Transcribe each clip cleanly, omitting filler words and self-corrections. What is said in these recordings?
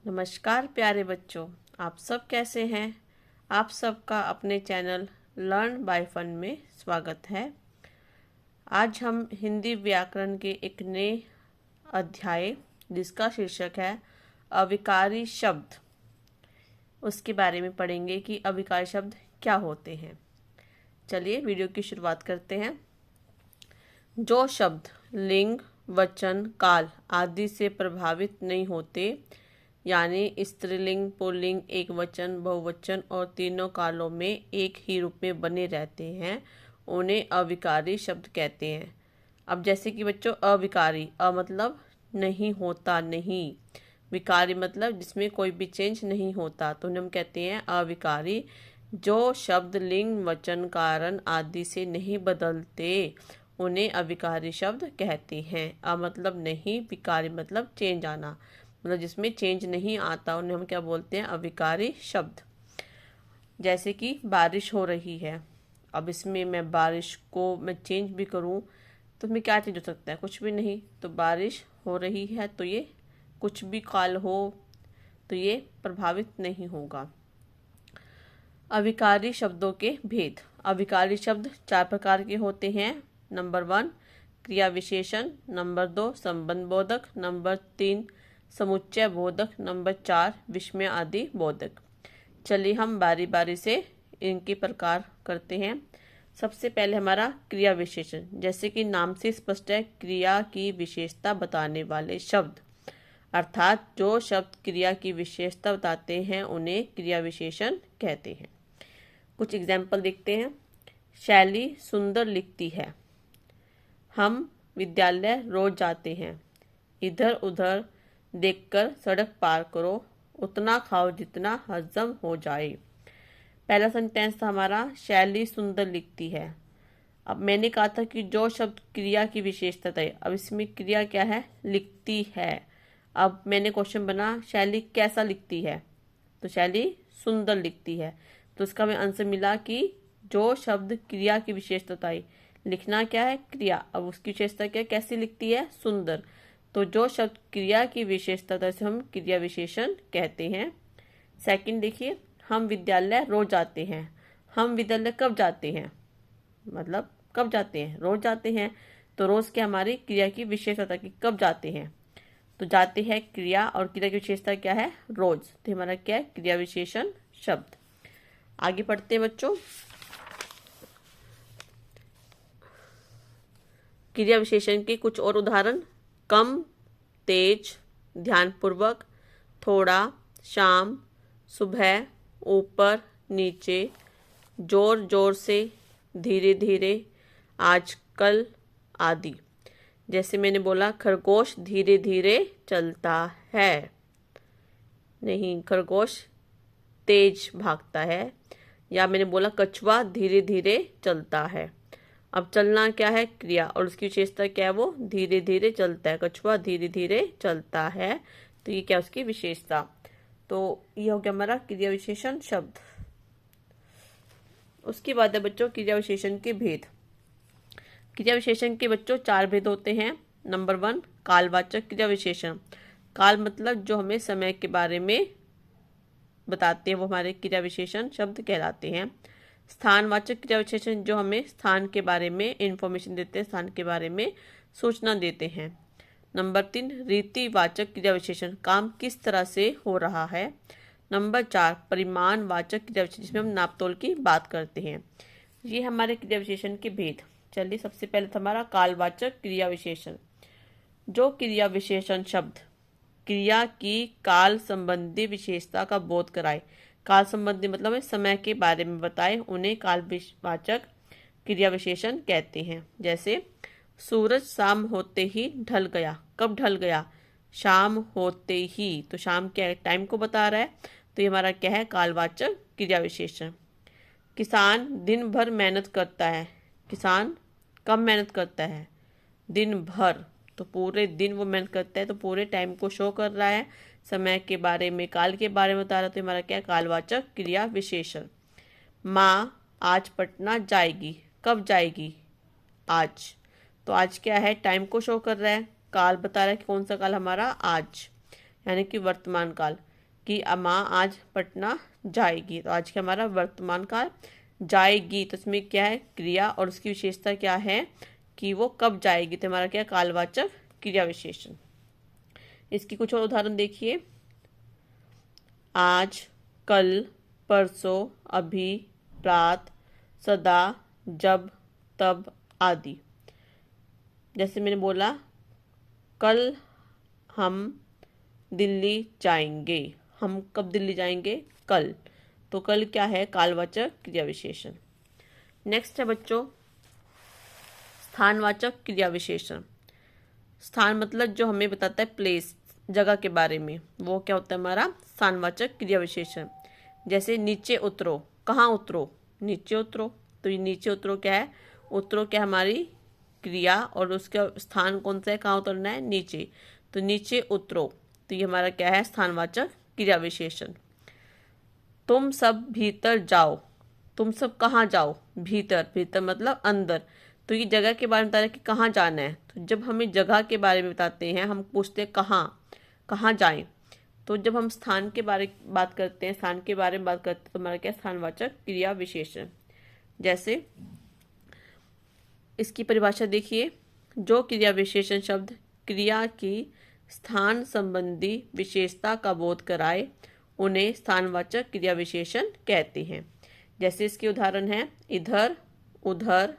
नमस्कार प्यारे बच्चों, आप सब कैसे हैं। आप सबका अपने चैनल लर्न बाय फन में स्वागत है। आज हम हिंदी व्याकरण के एक नए अध्याय जिसका शीर्षक है अविकारी शब्द, उसके बारे में पढ़ेंगे कि अविकारी शब्द क्या होते हैं। चलिए वीडियो की शुरुआत करते हैं। जो शब्द लिंग, वचन, काल आदि से प्रभावित नहीं होते, यानी स्त्रीलिंग, पुल्लिंग, एक वचन, बहुवचन और तीनों कालों में एक ही रूप में बने रहते हैं, उन्हें अविकारी शब्द कहते हैं। अब जैसे कि बच्चों, अविकारी, मतलब नहीं होता, नहीं, विकारी मतलब जिसमें कोई भी चेंज नहीं होता, तो उन्हें हम कहते हैं अविकारी। जो शब्द लिंग, वचन, कारण आदि से नहीं बदलते, उन्हें अविकारी शब्द कहते हैं। मतलब नहीं, विकारी मतलब चेंज आना, मतलब जिसमें चेंज नहीं आता, उन्हें हम क्या बोलते हैं, अविकारी शब्द। जैसे कि बारिश हो रही है, अब इसमें मैं बारिश को मैं चेंज भी करूं तो इसमें क्या चेंज हो सकता है, कुछ भी नहीं। तो बारिश हो रही है तो ये कुछ भी काल हो तो ये प्रभावित नहीं होगा। अविकारी शब्दों के भेद। अविकारी शब्द 4 प्रकार के होते हैं। नंबर 1 क्रिया विशेषण, नंबर 2 संबंध बोधक, नंबर 3 समुच्चय बोधक, नंबर 4 विस्मय आदि बोधक। चलिए हम बारी बारी से इनके प्रकार करते हैं। सबसे पहले हमारा क्रिया विशेषण, जैसे कि नाम से स्पष्ट है, क्रिया की विशेषता बताने वाले शब्द, अर्थात जो शब्द क्रिया की विशेषता बताते हैं उन्हें क्रिया विशेषण कहते हैं। कुछ एग्जाम्पल देखते हैं। शैली सुंदर लिखती है, हम विद्यालय रोज जाते हैं, इधर उधर देखकर सड़क पार करो, उतना खाओ जितना हजम हो जाए। पहला सेंटेंस था हमारा शैली सुंदर लिखती है। अब मैंने कहा था कि जो शब्द क्रिया की विशेषता है, अब इसमें क्रिया क्या है, लिखती है। अब मैंने क्वेश्चन बना शैली कैसा लिखती है, तो शैली सुंदर लिखती है। तो इसका हमें आंसर मिला कि जो शब्द क्रिया की विशेषता है, लिखना क्या है, क्रिया, अब उसकी विशेषता क्या, कैसी लिखती है, सुंदर। तो जो शब्द क्रिया की विशेषता से हम क्रिया विशेषण कहते हैं। सेकंड देखिए, हम विद्यालय रोज जाते हैं। हम विद्यालय कब जाते हैं, मतलब कब जाते हैं, रोज जाते हैं। तो रोज क्या हमारी क्रिया की विशेषता कि कब जाते हैं, तो जाते हैं क्रिया, और क्रिया की विशेषता क्या है, रोज। तो हमारा क्या है, क्रिया विशेषण शब्द। आगे पढ़ते हैं बच्चों। क्रिया विशेषण के कुछ और उदाहरण, कम, तेज, ध्यानपूर्वक, थोड़ा, शाम, सुबह, ऊपर, नीचे, जोर जोर से, धीरे धीरे, आजकल आदि। जैसे मैंने बोला खरगोश धीरे धीरे चलता है, नहीं, खरगोश तेज भागता है। या मैंने बोला कछुआ धीरे धीरे चलता है। अब चलना क्या है, क्रिया, और उसकी विशेषता क्या है, वो धीरे धीरे चलता है, कछुआ धीरे धीरे चलता है। तो ये क्या उसकी विशेषता। तो ये हो गया हमारा क्रिया विशेषण शब्द। उसके बाद है बच्चों क्रिया विशेषण के भेद। क्रिया विशेषण के बच्चों 4 भेद होते हैं। नंबर 1 कालवाचक क्रिया विशेषण। काल मतलब जो हमें समय के बारे में बताते हैं, वो हमारे क्रिया विशेषण शब्द कहलाते हैं। स्थानवाचक क्रिया विशेषण, जो हमें स्थान के बारे में इंफॉर्मेशन देते हैं, स्थान के बारे में सूचना देते हैं। नंबर 3 रीतिवाचक क्रिया विशेषण, काम किस तरह से हो रहा है। नंबर 4 परिमाणवाचक क्रिया विशेषण, जिसमें हम नापतोल की बात करते हैं। ये हमारे क्रिया विशेषण के भेद। चलिए सबसे पहले था हमारा कालवाचक क्रिया विशेषण। जो क्रिया विशेषण शब्द क्रिया की काल संबंधी विशेषता का बोध कराए, काल संबंधी मतलब है समय के बारे में बताए, उन्हें कालवाचक क्रिया विशेषण कहते हैं। जैसे सूरज शाम होते ही ढल गया, कब ढल गया, शाम होते ही। तो शाम क्या है, टाइम को बता रहा है, तो ये हमारा क्या है, कालवाचक क्रिया विशेषण। किसान दिन भर मेहनत करता है, किसान कब मेहनत करता है, दिन भर, तो पूरे दिन वो मेहनत करता है, तो पूरे टाइम को शो कर रहा है, समय के बारे में, काल के बारे में बता रहा है, तो हमारा क्या है, कालवाचक क्रिया विशेषण। माँ आज पटना जाएगी, कब जाएगी, आज। तो आज क्या है, टाइम को शो कर रहा है, काल बता रहा है कि कौन सा काल हमारा, आज, यानी कि वर्तमान काल। कि माँ आज पटना जाएगी, तो आज का हमारा वर्तमान काल जाएगी, तो इसमें क्या है क्रिया और उसकी विशेषता क्या है कि वो कब जाएगी, तो हमारा क्या कालवाचक क्रिया विशेषण। इसकी कुछ और उदाहरण देखिए, आज, कल, परसों, अभी, रात, सदा, जब, तब आदि। जैसे मैंने बोला कल हम दिल्ली जाएंगे, हम कब दिल्ली जाएंगे, कल, तो कल क्या है कालवाचक क्रिया विशेषण। नेक्स्ट है बच्चों स्थानवाचक क्रिया विशेषण। स्थान मतलब जो हमें बताता है प्लेस, जगह के बारे में, वो क्या होता है हमारा स्थानवाचक क्रिया विशेषण। जैसे नीचे उतरो, कहाँ उतरो, नीचे उतरो, तो ये नीचे उतरो क्या है, उतरो क्या हमारी क्रिया और उसका स्थान कौन सा है, कहाँ उतरना है, नीचे, तो नीचे उतरो, तो ये हमारा क्या है स्थानवाचक क्रिया विशेषण। तुम सब भीतर जाओ, तुम सब कहाँ जाओ, भीतर, भीतर मतलब अंदर, तो ये जगह के बारे में बता रहा है कि कहाँ जाना है। तो जब हमें जगह के बारे में बताते हैं, हम पूछते हैं कहाँ जाएं, तो जब हम स्थान के बारे बात करते हैं, स्थान के बारे में बात करते हैं, तो हमारा क्या स्थानवाचक क्रिया विशेषण। जैसे इसकी परिभाषा देखिए, जो क्रिया विशेषण शब्द क्रिया की स्थान संबंधी विशेषता का बोध कराए उन्हें स्थानवाचक क्रिया विशेषण कहते हैं। जैसे इसके उदाहरण है इधर, उधर,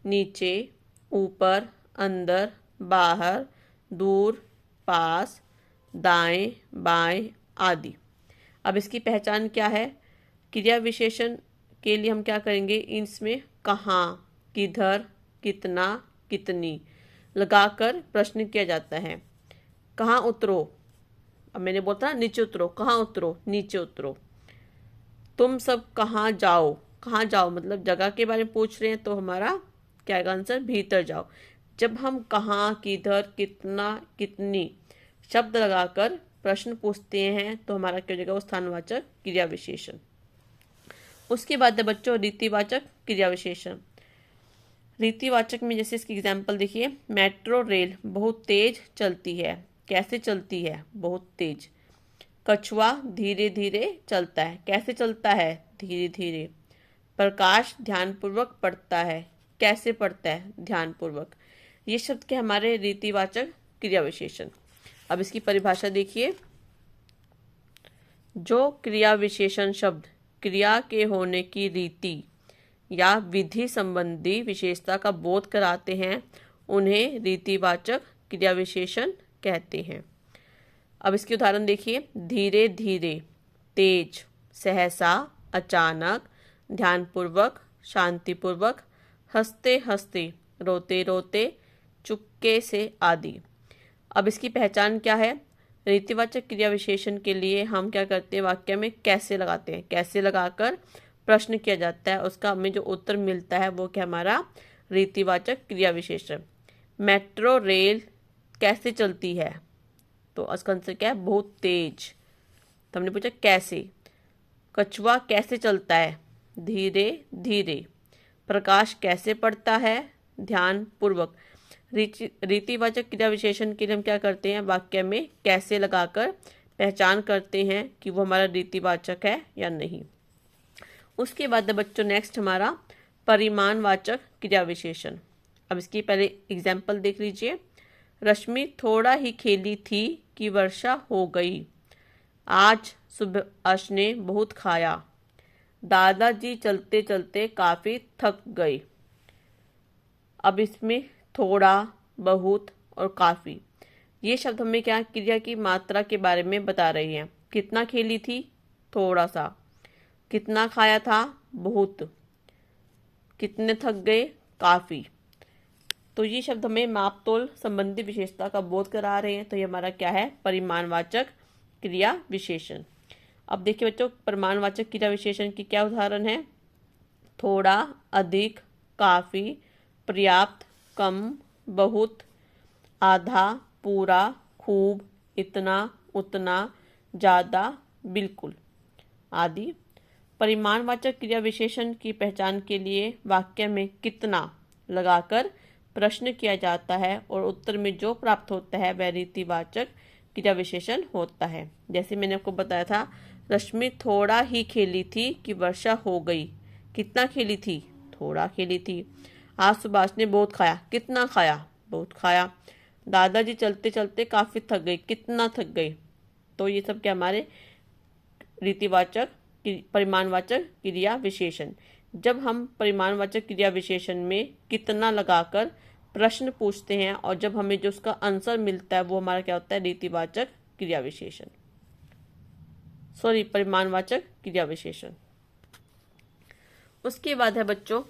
नीचे, ऊपर, अंदर, बाहर, दूर, पास, दाएं, बाएं आदि। अब इसकी पहचान क्या है, क्रिया विशेषण के लिए हम क्या करेंगे, इसमें कहाँ, किधर, कितना, कितनी लगाकर प्रश्न किया जाता है। कहाँ उतरो, अब मैंने बोला नीचे उतरो, कहाँ उतरो, नीचे उतरो। तुम सब कहाँ जाओ, कहाँ जाओ मतलब जगह के बारे में पूछ रहे हैं, तो हमारा क्या है आंसर, भीतर जाओ। जब हम कहाँ, किधर, कितना, कितनी शब्द लगाकर प्रश्न पूछते हैं, तो हमारा क्या हो जाएगा, वो स्थानवाचक क्रिया विशेषण। उसके बाद है बच्चों रीतिवाचक क्रिया विशेषण। रीतिवाचक में जैसे इसकी एग्जाम्पल देखिए, मेट्रो रेल बहुत तेज चलती है, कैसे चलती है, बहुत तेज। कछुआ धीरे धीरे चलता है, कैसे चलता है, धीरे धीरे। प्रकाश ध्यानपूर्वक पढ़ता है, कैसे पढ़ता है, ध्यानपूर्वक। ये शब्द के हमारे रीतिवाचक क्रिया विशेषण। अब इसकी परिभाषा देखिए, जो क्रिया विशेषण शब्द क्रिया के होने की रीति या विधि संबंधी विशेषता का बोध कराते हैं उन्हें रीतिवाचक क्रिया विशेषण कहते हैं। अब इसके उदाहरण देखिए, धीरे धीरे, तेज, सहसा, अचानक, ध्यानपूर्वक, शांतिपूर्वक, हंसते हंसते, रोते रोते, चुपके से आदि। अब इसकी पहचान क्या है, रीतिवाचक क्रिया विशेषण के लिए हम क्या करते हैं, वाक्य में कैसे लगाते हैं, कैसे लगाकर प्रश्न किया जाता है, उसका हमें जो उत्तर मिलता है वो क्या हमारा रीतिवाचक क्रिया विशेषण। मेट्रो रेल कैसे चलती है, तो उसका आंसर क्या है, बहुत तेज। तो हमने पूछा कैसे। कछुआ कैसे चलता है, धीरे धीरे। प्रकाश कैसे पड़ता है, ध्यान पूर्वक। रीतिवाचक क्रिया विशेषण के लिए हम क्या करते हैं, वाक्य में कैसे लगाकर पहचान करते हैं कि वो हमारा रीतिवाचक है या नहीं। उसके बाद बच्चों नेक्स्ट हमारा परिमाणवाचक क्रिया विशेषण। अब इसकी पहले एग्जाम्पल देख लीजिए, रश्मि थोड़ा ही खेली थी कि वर्षा हो गई। आज सुभाष ने बहुत खाया। दादाजी चलते चलते काफी थक गए। अब इसमें थोड़ा, बहुत और काफी, ये शब्द हमें क्या क्रिया की मात्रा के बारे में बता रही हैं। कितना खेली थी, थोड़ा सा। कितना खाया था, बहुत। कितने थक गए, काफी। तो ये शब्द हमें मापतोल संबंधी विशेषता का बोध करा रहे हैं, तो ये हमारा क्या है, परिमाणवाचक क्रिया विशेषण। अब देखिए बच्चों, परिमाणवाचक क्रिया विशेषण की क्या उदाहरण है, थोड़ा, अधिक, काफी, पर्याप्त, कम, बहुत, आधा, पूरा, खूब, इतना, उतना, ज्यादा, बिल्कुल आदि। परिमाणवाचक क्रिया विशेषण की पहचान के लिए वाक्य में कितना लगाकर प्रश्न किया जाता है और उत्तर में जो प्राप्त होता है वह रीतिवाचक क्रिया विशेषण होता है। जैसे मैंने आपको बताया था, रश्मि थोड़ा ही खेली थी कि वर्षा हो गई। कितना खेली थी? थोड़ा खेली थी। आज सुभाष ने बहुत खाया। कितना खाया? बहुत खाया। दादाजी चलते चलते काफी थक गए। कितना थक गए? तो ये सब क्या हमारे रीतिवाचक परिमाणवाचक क्रिया विशेषण। जब हम परिमाणवाचक क्रिया विशेषण में कितना लगाकर प्रश्न पूछते हैं और जब हमें जो उसका आंसर मिलता है वो हमारा क्या होता है? रीतिवाचक क्रिया विशेषण, सॉरी परिमाणवाचक क्रिया विशेषण। उसके बाद है बच्चों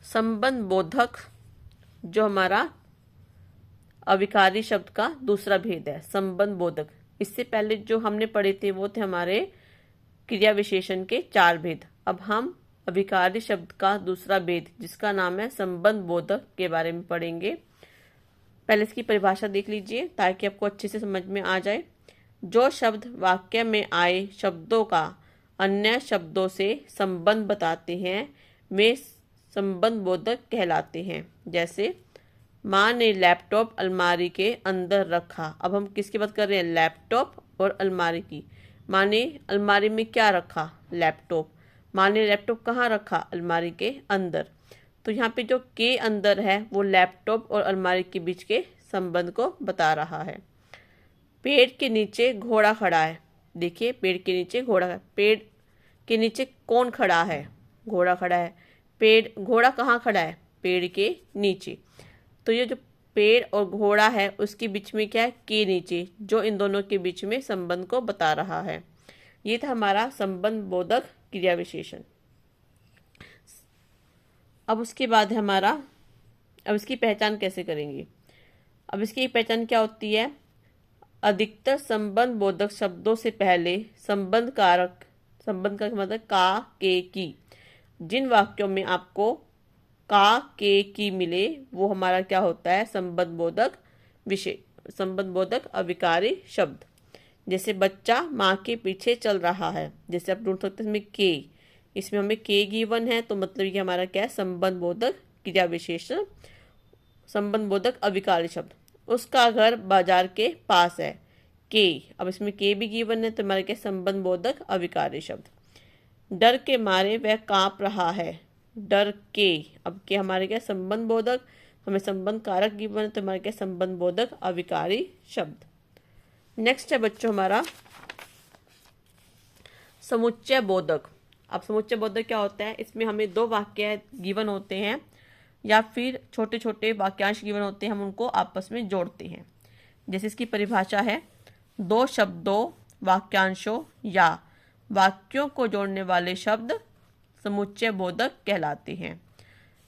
संबंध बोधक, जो हमारा अविकारी शब्द का दूसरा भेद है। संबंध बोधक, इससे पहले जो हमने पढ़े थे वो थे हमारे क्रिया विशेषण के 4 भेद। अब हम अविकारी शब्द का दूसरा भेद जिसका नाम है संबंध बोधक के बारे में पढ़ेंगे। पहले इसकी परिभाषा देख लीजिए ताकि आपको अच्छे से समझ में आ जाए। जो शब्द वाक्य में आए शब्दों का अन्य शब्दों से संबंध बताते हैं वे संबंध बोधक कहलाते हैं। जैसे माँ ने लैपटॉप अलमारी के अंदर रखा। अब हम किसकी बात कर रहे हैं? लैपटॉप और अलमारी की। माँ ने अलमारी में क्या रखा? लैपटॉप। माँ ने लैपटॉप कहाँ रखा? अलमारी के अंदर। तो यहाँ पे जो के अंदर है वो लैपटॉप और अलमारी के बीच के संबंध को बता रहा है। पेड़ के नीचे घोड़ा खड़ा है। देखिए पेड़ के नीचे घोड़ा है। पेड़ के नीचे कौन खड़ा है? घोड़ा खड़ा है। पेड़ घोड़ा कहाँ खड़ा है? पेड़ के नीचे। तो ये जो पेड़ और घोड़ा है उसके बीच में क्या है? के नीचे, जो इन दोनों के बीच में संबंध को बता रहा है। ये था हमारा संबंध बोधक क्रिया विशेषण। अब उसके बाद है हमारा, अब इसकी पहचान कैसे करेंगे? अब इसकी पहचान क्या होती है? अधिकतर संबंध बोधक शब्दों से पहले संबंध कारक, संबंध का मतलब का, के, की। जिन वाक्यों में आपको का, के, की मिले वो हमारा क्या होता है? संबंध बोधक संबंध बोधक अविकारी शब्द। जैसे बच्चा माँ के पीछे चल रहा है। जैसे आप ढूंढ सकते हैं इसमें के, इसमें हमें के गिवन है तो मतलब ये हमारा क्या है? संबंध बोधक क्रिया विशेषण, संबंध बोधक अविकारी शब्द। उसका घर बाजार के पास है। के, अब इसमें के भी गिवन है तो हमारा क्या? संबंध बोधक अविकारी शब्द। डर के मारे वह कांप रहा है। डर के, अब के हमारे क्या? संबंध बोधक। हमें संबंध कारक गिवन है तो हमारे क्या? संबंध बोधक अविकारी शब्द। नेक्स्ट है बच्चों हमारा समुच्चय बोधक। अब समुच्चय बोधक क्या होता है? इसमें हमें 2 वाक्य गिवन होते हैं या फिर छोटे छोटे वाक्यांश गिवन होते हैं, हम उनको आपस में जोड़ते हैं। जैसे इसकी परिभाषा है 2 शब्दों, वाक्यांशों या वाक्यों को जोड़ने वाले शब्द समुच्चय बोधक कहलाते हैं।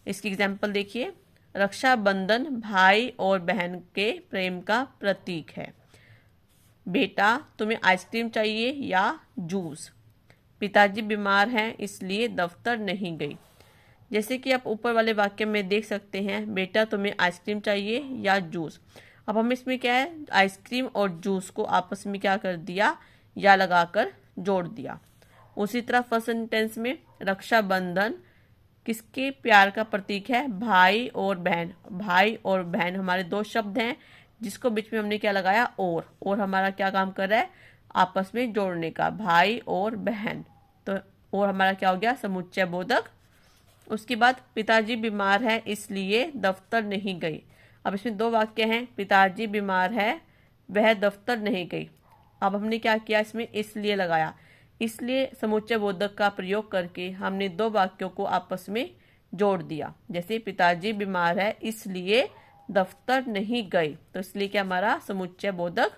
इसकी एग्जाम्पल देखिए, रक्षाबंधन भाई और बहन के प्रेम का प्रतीक है। बेटा तुम्हें आइसक्रीम चाहिए या जूस? पिताजी बीमार हैं इसलिए दफ्तर नहीं गई। जैसे कि आप ऊपर वाले वाक्य में देख सकते हैं, बेटा तुम्हें आइसक्रीम चाहिए या जूस। अब हम इसमें क्या है? आइसक्रीम और जूस को आपस में क्या कर दिया? या लगाकर जोड़ दिया। उसी तरह फर्स्ट सेंटेंस में रक्षाबंधन किसके प्यार का प्रतीक है? भाई और बहन। भाई और बहन हमारे 2 शब्द हैं जिसको बीच में हमने क्या लगाया? और हमारा क्या काम कर रहा है? आपस में जोड़ने का, भाई और बहन। तो और हमारा क्या हो गया? समुच्चय बोधक। उसके बाद पिताजी बीमार है इसलिए दफ्तर नहीं गई। अब इसमें 2 वाक्य हैं, पिताजी बीमार है वह दफ्तर नहीं गई। अब हमने क्या किया? इसमें इसलिए लगाया। इसलिए समुच्चय बोधक का प्रयोग करके हमने 2 वाक्यों को आपस में जोड़ दिया। जैसे पिताजी बीमार है इसलिए दफ्तर नहीं गई, तो इसलिए क्या हमारा? समुच्चय बोधक।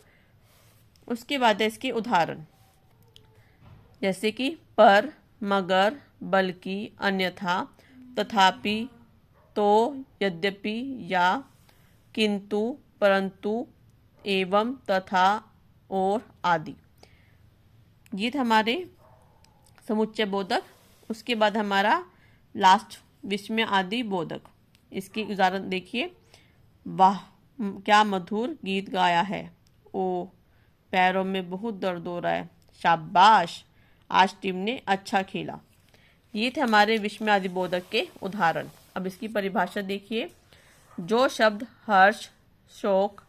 उसके बाद है इसके उदाहरण, जैसे कि पर, मगर, बल्कि, अन्यथा, तथापि, तो, यद्यपि, या, किंतु, परंतु, एवं, तथा, और आदि। ये था हमारे समुच्चय बोधक। उसके बाद हमारा लास्ट विस्मय आदि बोधक। इसकी उदाहरण देखिए, वाह क्या मधुर गीत गाया है। ओ पैरों में बहुत दर्द हो रहा है। शाबाश आज टीम ने अच्छा खेला। ये थे हमारे विस्मय आदि बोधक के उदाहरण। अब इसकी परिभाषा देखिए, जो शब्द हर्ष, शोक,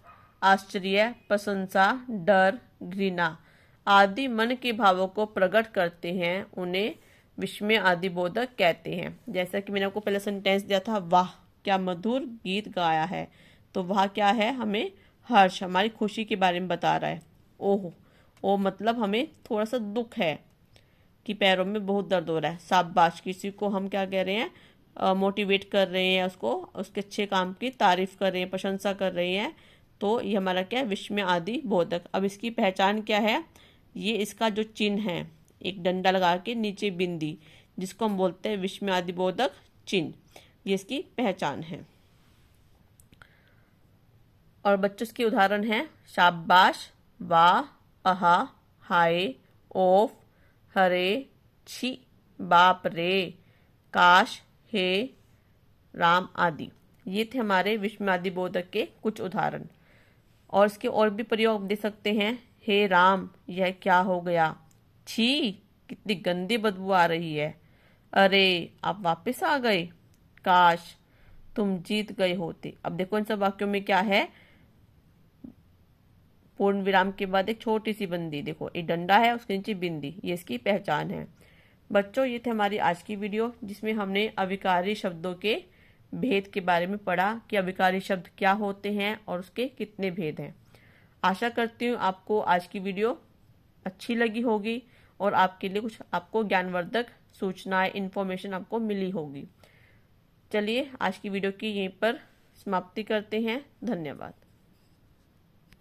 आश्चर्य, प्रशंसा, डर, घृणा आदि मन के भावों को प्रकट करते हैं उन्हें विस्मय आदि बोधक कहते हैं। जैसा कि मैंने आपको पहले सेंटेंस दिया था, वाह क्या मधुर गीत गाया है, तो वाह क्या है, हमें हर्ष, हमारी खुशी के बारे में बता रहा है। ओह, ओ मतलब हमें थोड़ा सा दुख है कि पैरों में बहुत दर्द हो रहा है। शाबाश, किसी को हम क्या कह रहे हैं, मोटिवेट कर रहे हैं, उसको उसके अच्छे काम की तारीफ कर रहे हैं, प्रशंसा कर रहे हैं, तो ये हमारा क्या है, विस्मय आदि बोधक। अब इसकी पहचान क्या है, ये इसका जो चिन्ह है, एक डंडा लगा के नीचे बिंदी, जिसको हम बोलते हैं विस्मय आदि बोधक चिन्ह, ये इसकी पहचान है। और बच्चों इसके उदाहरण हैं शाबाश, वाह, आहा, हाय, ओफ, हरे, छी, बाप रे, काश, हे, राम आदि। ये थे हमारे विस्मयादि बोधक के कुछ उदाहरण। और इसके और भी प्रयोग दे सकते हैं। हे राम, यह क्या हो गया। छी, कितनी गंदी बदबू आ रही है। अरे, आप वापस आ गए। काश तुम जीत गए होते। अब देखो इन सब वाक्यों में क्या है, पूर्ण विराम के बाद एक छोटी सी बंदी, देखो एक डंडा है, उसके नीचे बिंदी, ये इसकी पहचान है। बच्चों ये थे हमारी आज की वीडियो, जिसमें हमने अविकारी शब्दों के भेद के बारे में पढ़ा कि अविकारी शब्द क्या होते हैं और उसके कितने भेद हैं। आशा करती हूँ आपको आज की वीडियो अच्छी लगी होगी और आपके लिए कुछ आपको ज्ञानवर्धक सूचनाएं, इन्फॉर्मेशन आपको मिली होगी। चलिए आज की वीडियो की यहीं पर समाप्ति करते हैं। धन्यवाद।